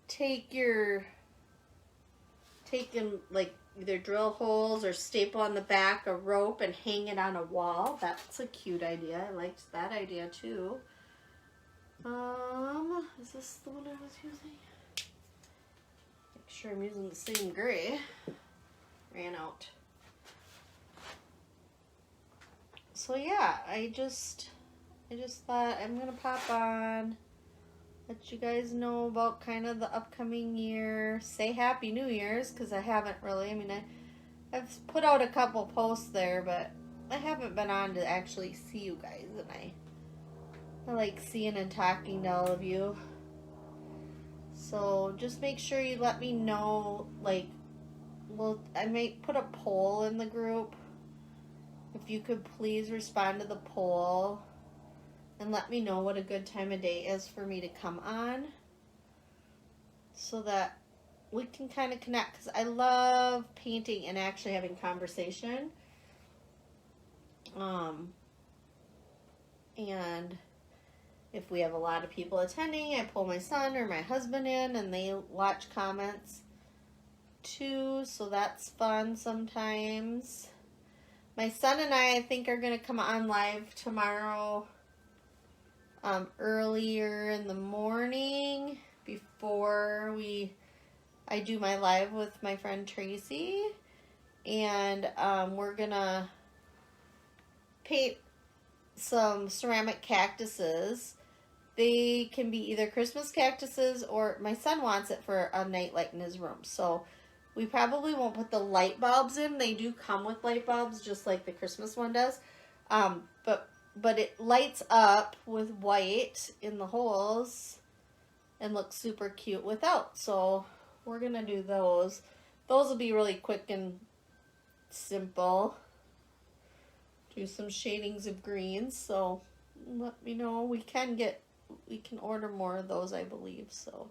A: take and like either drill holes or staple on the back a rope and hang it on a wall. That's a cute idea. I liked that idea too. Is this the one I was using? Make sure I'm using the same gray. Ran out. So yeah, I just thought I'm going to pop on, let you guys know about kind of the upcoming year, say Happy New Year's, because I haven't really, I mean, I've put out a couple posts there, but I haven't been on to actually see you guys, and I like seeing and talking to all of you. So just make sure you let me know, like, well, I might put a poll in the group. If you could please respond to the poll and let me know what a good time of day is for me to come on, so that we can kind of connect, because I love painting and actually having conversation. And if we have a lot of people attending, I pull my son or my husband in and they watch comments too, so that's fun sometimes. My son and I think, are going to come on live tomorrow. earlier in the morning before I do my live with my friend Tracy, and we're gonna paint some ceramic cactuses. They can be either Christmas cactuses, or my son wants it for a night light in his room. So we probably won't put the light bulbs in. They do come with light bulbs, just like the Christmas one does. But it lights up with white in the holes and looks super cute without. So we're going to do those. Those will be really quick and simple. Do some shadings of greens. So let me know. We can order more of those, I believe. So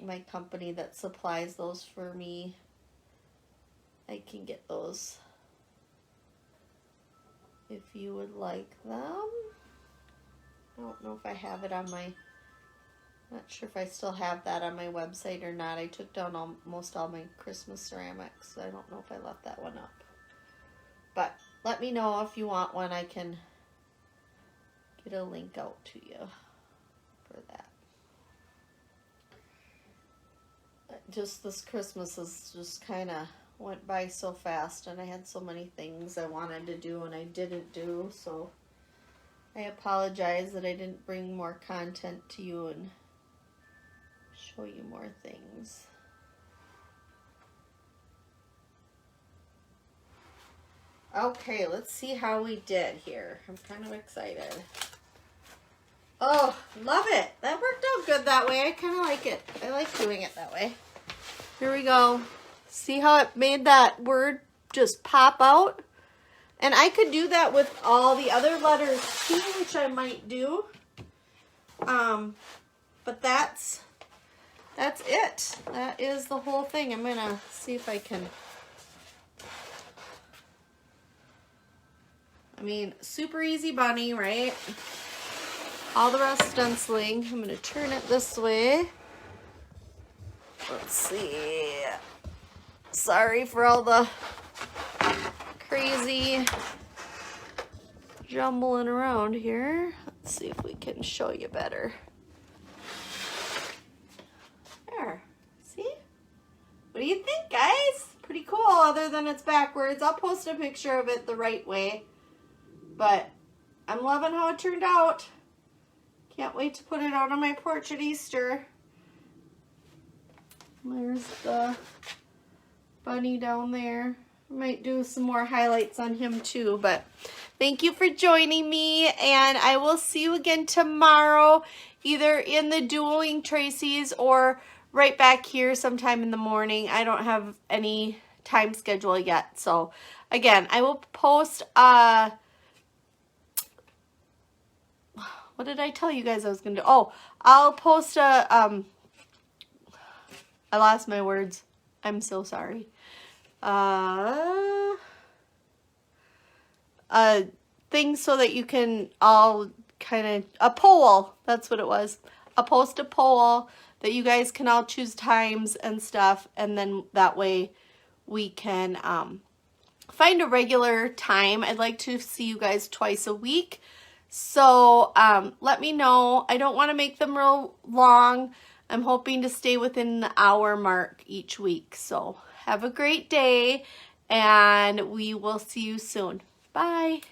A: my company that supplies those for me, I can get those if you would like them. I don't know if I have it on not sure if I still have that on my website or not. I took down almost all my Christmas ceramics, so I don't know if I left that one up. But let me know if you want one. I can get a link out to you for that. Just this Christmas has just kind of went by so fast, and I had so many things I wanted to do and I didn't do, so I apologize that I didn't bring more content to you and show you more things. Okay, let's see how we did here. I'm kind of excited. Oh, love it. That worked out good that way. I kind of like it. I like doing it that way. Here we go. See how it made that word just pop out? And I could do that with all the other letters too, which I might do. But that's it. That is the whole thing. I'm gonna see if I can. I mean, super easy bunny, right? All the rest stenciling. I'm gonna turn it this way. Let's see. Sorry for all the crazy jumbling around here. Let's see if we can show you better. There. See? What do you think, guys? Pretty cool, other than it's backwards. I'll post a picture of it the right way. But I'm loving how it turned out. Can't wait to put it out on my porch at Easter. There's the bunny down there. I might do some more highlights on him too, but thank you for joining me, and I will see you again tomorrow, either in the Dueling Tracy's or right back here sometime in the morning. I don't have any time schedule yet, so again, I will post what did I tell you guys I was gonna do? Oh, I'll post a I lost my words. I'm so sorry. Thing so that you can all kind of, a poll, that's what it was. I'll post a poll that you guys can all choose times and stuff, and then that way we can find a regular time. I'd like to see you guys twice a week. So let me know. I don't want to make them real long. I'm hoping to stay within the hour mark each week. So have a great day, and we will see you soon. Bye.